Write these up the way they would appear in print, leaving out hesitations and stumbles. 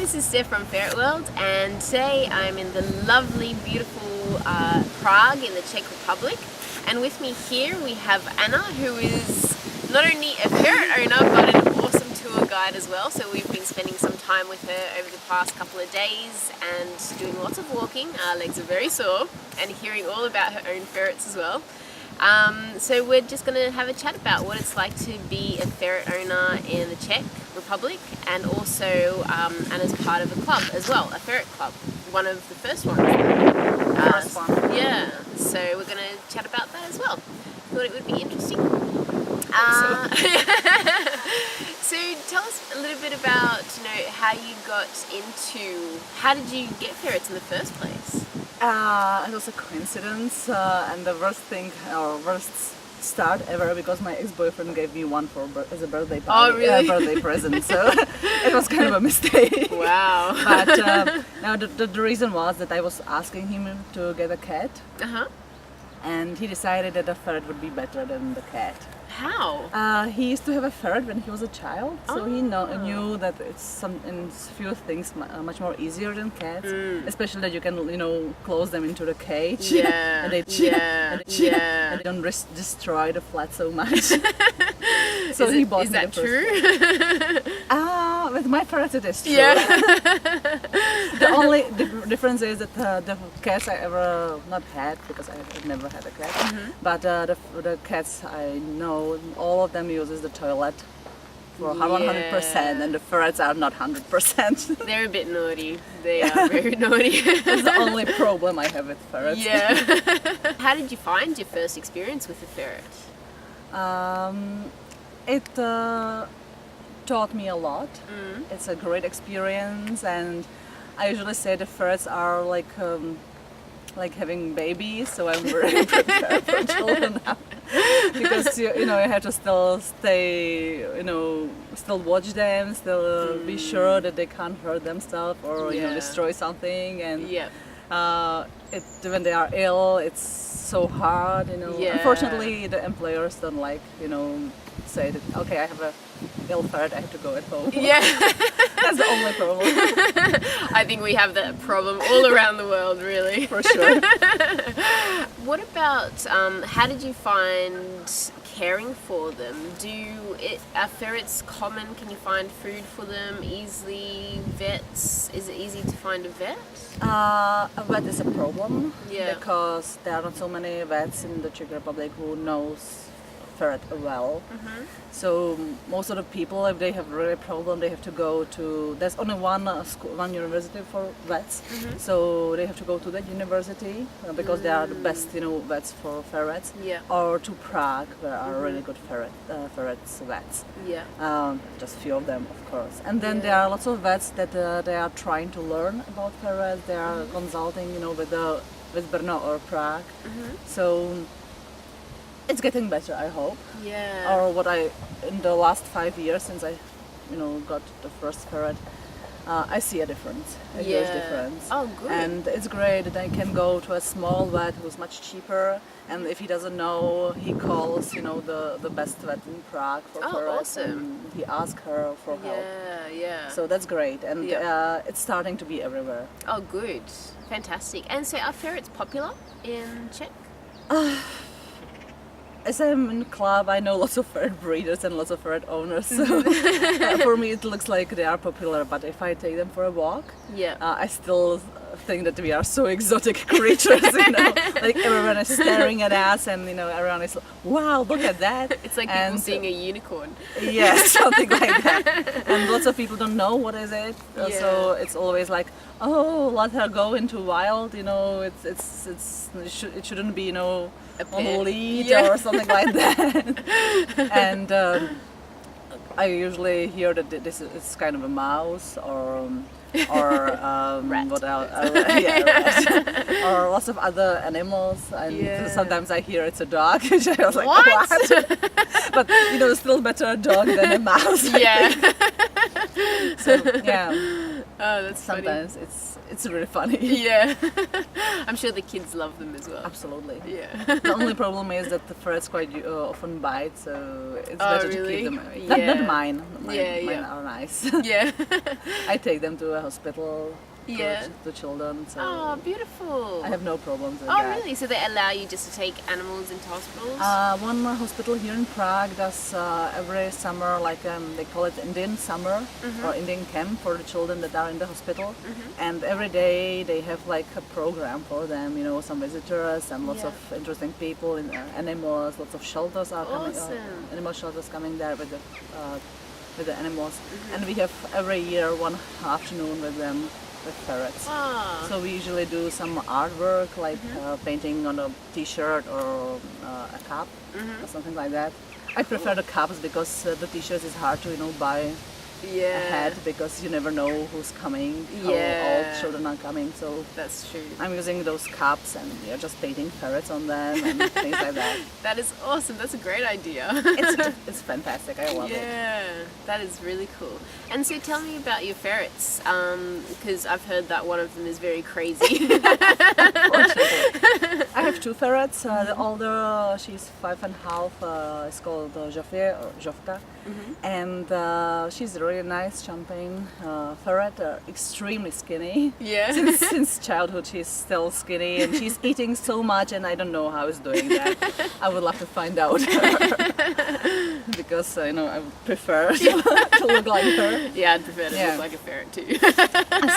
this is Steph from Ferret-World, and today I'm in the lovely, beautiful Prague in the Czech Republic. And with me here we have Anna, who is not only a ferret owner but an awesome tour guide as well. So we've been spending some time with her over the past couple of days and doing lots of walking. Our legs are very sore, and hearing all about her own ferrets as well. So we're just going to have a chat about what it's like to be a ferret owner in the Czech Republic, and also Anna's part of a club as well, a ferret club, one of the first ones. First one. Yeah, so we're going to chat about that as well. Thought it would be interesting. So tell us a little bit about, how you got into, how did you get ferrets in the first place? It was a coincidence, and the worst start ever, because my ex-boyfriend gave me one as a birthday party, Oh, really? Birthday present. So it was kind of a mistake. Wow. But now the reason was that I was asking him to get a cat, and he decided that a ferret would be better than the cat. How? He used to have a ferret when he was a child, so he knew that it's in few things much more easier than cats, especially that you can close them into the cage. Yeah. and they and they don't destroy the flat so much. So he bought me the first true? With my ferrets it is true. Yeah. The only difference is that the cats I ever not had, because I have never had a cat, but the cats I know, all of them uses the toilet for 100%, and the ferrets are not 100%. They're a bit naughty. They are very naughty. That's the only problem I have with ferrets. Yeah. How did you find your first experience with a ferret? It taught me a lot. It's a great experience, and I usually say the ferrets are like having babies, so I'm very prepared for children now. Because you have to still stay, still watch them, still be sure that they can't hurt themselves or destroy something, and when they are ill, it's so hard. Unfortunately, the employers don't like say that, okay, I have a ill ferret, I have to go at home. Yeah. That's the only problem. I think we have that problem all around the world, really. For sure. What about, how did you find caring for them? Are ferrets common? Can you find food for them easily? Vets? Is it easy to find a vet? A vet is a problem, Yeah. because there are not so many vets in the Czech Republic who knows ferret well. So most of the people, if they have really problem, they have to go to, there's only one university for vets, so they have to go to that university because they are the best vets for ferrets, or to Prague, where are really good ferrets vets. Just few of them, of course. And then there are lots of vets that they are trying to learn about ferrets. They are consulting with Brno or Prague. So it's getting better, I hope. Yeah. Or in the last 5 years since I, got the first ferret, I see a difference, a huge difference. Oh, good. And it's great that I can go to a small vet who's much cheaper, and if he doesn't know, he calls, the best vet in Prague for ferrets, awesome. and he asks her for help. Yeah. So that's great, and it's starting to be everywhere. Oh, good. Fantastic. And so are ferrets popular in Czech? As I'm in the club, I know lots of ferret breeders and lots of ferret owners, so for me it looks like they are popular, but if I take them for a walk, I still think that we are so exotic creatures, like everyone is staring at us, and everyone is like, wow, look at that. It's like people seeing a unicorn. Yeah, something like that. And lots of people don't know what is it, so it's always like, oh, let her go into wild, it shouldn't be, on the lead or something like that. And I usually hear that it's kind of a mouse or rat. What else? Rat. Or lots of other animals, and sometimes I hear it's a dog, which I was like, what? But still better a dog than a mouse. I think. So Oh, that's Sometimes it's really funny. funny. Yeah. I'm sure the kids love them as well. Absolutely. Yeah. The only problem is that the ferrets quite often bite, so it's Oh, better to really? keep them away. Yeah. Not mine. Mine Yeah. are nice. Yeah. I take them to a hospital. Yeah. To children. So Oh, beautiful. I have no problems with Oh, that. really? So they allow you just to take animals into hospitals? One hospital here in Prague does every summer, like they call it Indian summer or Indian camp for the children that are in the hospital. And every day they have like a program for them, you know, some visitors and lots Yeah. of interesting people, in animals, lots of shelters are coming, Awesome. animal shelters coming there with the animals. And we have every year one afternoon with them, with ferrets. Ah. So we usually do some artwork, like painting on a T-shirt or a cup or something like that. I prefer the cups because the T-shirts is hard to buy Yeah. ahead because you never know who's coming, how Yeah. old children are coming. So That's true. I'm using those cups and just painting ferrets on them and things like that. That is awesome. That's a great idea. It's fantastic. I love it. Yeah, that is really cool. And so tell me about your ferrets, because I've heard that one of them is very crazy. I have two ferrets. The older, she's 5.5. It's called Zofia or Zofka, and she's a really nice champagne ferret. Extremely skinny. Yeah. Since childhood, she's still skinny, and she's eating so much, and I don't know how it's doing that. I would love to find out because I would prefer to look like her. Yeah, I'd prefer to Yeah. look like a ferret too.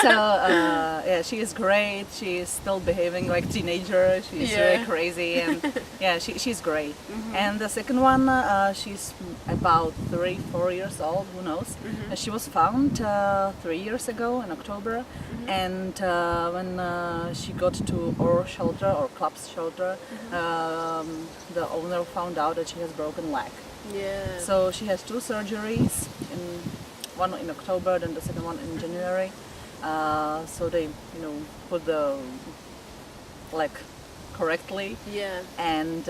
So yeah, she is great. She is still behaving like teenager. She's Yeah. really crazy, and yeah, she's great. And the second one, she's about 3-4 years old. Who knows? She was found 3 years ago in October, and when she got to our shelter or club's shelter, the owner found out that she has broken leg. Yeah. So she has two surgeries, one in October, then the second one in January. So they, put the leg correctly, Yeah. and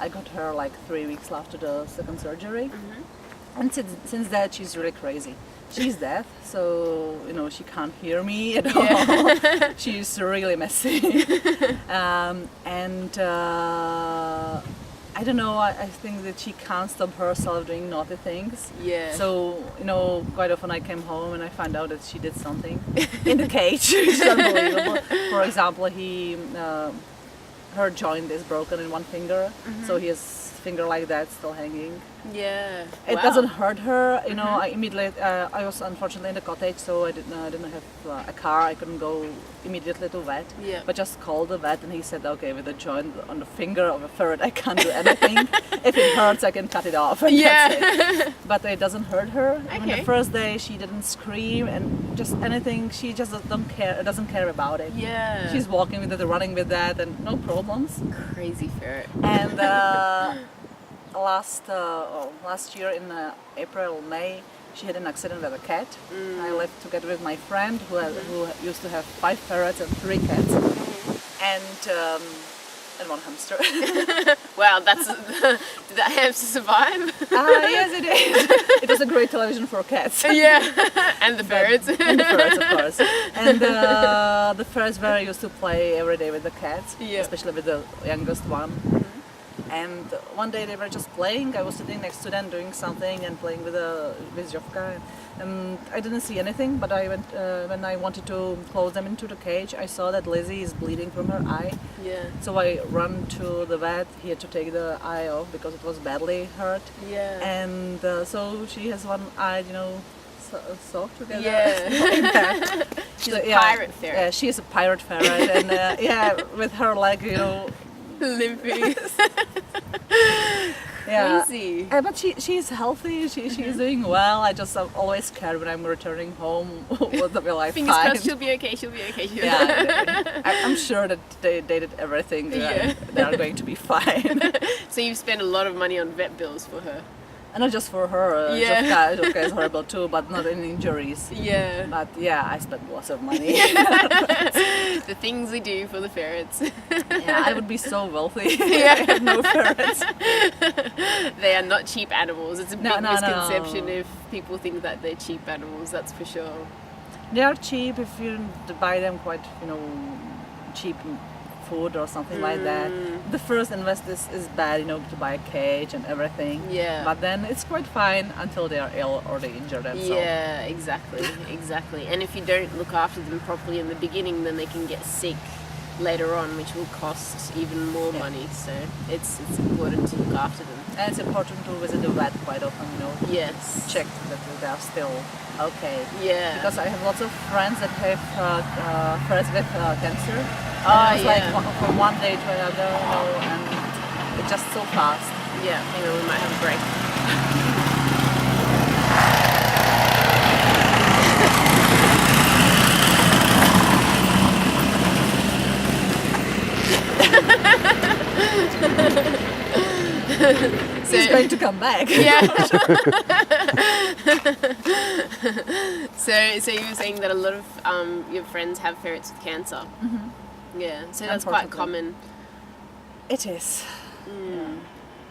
I got her like 3 weeks after the second surgery. And since that, she's really crazy. She's deaf, so she can't hear me at all. She's really messy, and. I don't know, I think that she can't stop herself doing naughty things. Yeah. So, quite often I came home and I found out that she did something in the cage, which is unbelievable. For example, her joint is broken in one finger, so he has finger like that still hanging. Yeah. It Wow. doesn't hurt her, I immediately, I was unfortunately in the cottage, so I didn't have a car, I couldn't go immediately to vet, Yeah. but just called the vet and he said, okay, with a joint on the finger of a ferret I can't do anything. If it hurts I can cut it off, and that's it. But it doesn't hurt her. Even Okay. the first day she didn't scream and just anything, she just doesn't care about it. Yeah. She's walking with it, running with that, and no problems. crazy ferret. And last year in April, May, she had an accident with a cat. I lived together with my friend who used to have 5 ferrets and 3 cats, and 1 hamster. Wow, that's did that hamster survive? Yes, it is. It was a great television for cats. Yeah. And the ferrets. And the ferrets, of course. And the ferrets were used to play every day with the cats, Yeah. especially with the youngest one. And one day they were just playing. I was sitting next to them doing something and playing with Jovka. And I didn't see anything, but I went when I wanted to close them into the cage. I saw that Lizzie is bleeding from her eye. Yeah. So I ran to the vet. He had to take the eye off because it was badly hurt. Yeah. And so she has one eye, sewed together. Yeah. She's a pirate ferret. Yeah, she is a pirate ferret, and with her leg, Limping. yeah. Crazy. But she's healthy. She's doing well. I just always scared when I'm returning home. What will I Fingers find? crossed she'll be okay, she'll be okay. Yeah, I'm sure that they did everything. They are going to be fine. So you've spent a lot of money on vet bills for her. And not just for her. Yeah. Jovka is horrible too, but not in injuries. Yeah. But yeah, I spent lots of money. The things we do for the ferrets. Yeah, I would be so wealthy. Yeah. I had no ferrets. They are not cheap animals. It's a big No. misconception if people think that they're cheap animals, that's for sure. They are cheap if you buy them quite, cheap food or something like that. The first invest is bad, to buy a cage and everything. Yeah. But then it's quite fine until they are ill or they injure themselves. Yeah, exactly, exactly. And if you don't look after them properly in the beginning, then they can get sick later on, which will cost even more money. So it's important to look after them. And it's important to visit the vet quite often, Yes. check that they are still okay. Yeah. Because I have lots of friends that have ferrets with cancer. Oh, And it's yeah. like from one day to another, and it's just so fast. Yeah, hang on, we might have a break. He's going to come back. Yeah. So you were saying that a lot of your friends have ferrets with cancer. Mm-hmm. Yeah. So that's quite common. It is. Yeah.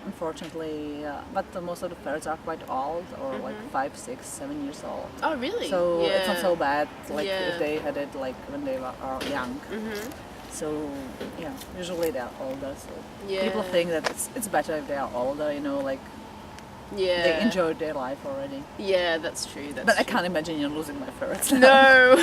Unfortunately, but most of the ferrets are quite old, or like 5, 6, 7 years old. Oh, really? So yeah. it's not so bad. Like Yeah. if they had it like when they were young. Mm-hmm. So yeah, usually they are older. So Yeah. people think that it's better if they are older. Like Yeah. they enjoyed their life already. Yeah, that's true. That's But I true. can't imagine losing my ferrets. No.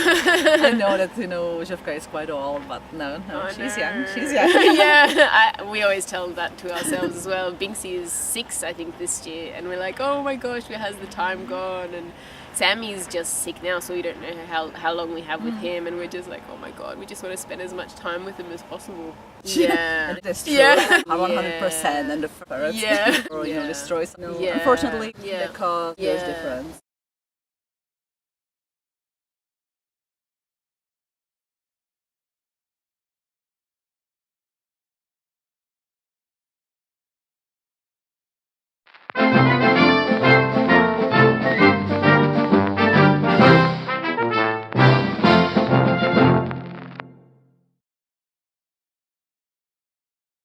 I know that Zhevka is quite old, but no, Oh, she's no. young. She's young. Yeah, we always tell that to ourselves as well. Binksy is 6, I think, this year, and we're like, oh my gosh, where has the time gone? And Sammy's just sick now, so we don't know how long we have with him, and we're just like, oh my god, we just want to spend as much time with him as possible. Yeah. It is true. Yeah. 100%, and the ferrets Yeah. or, Yeah. destroys. Yeah. Unfortunately, Yeah. the cost Yeah. is different.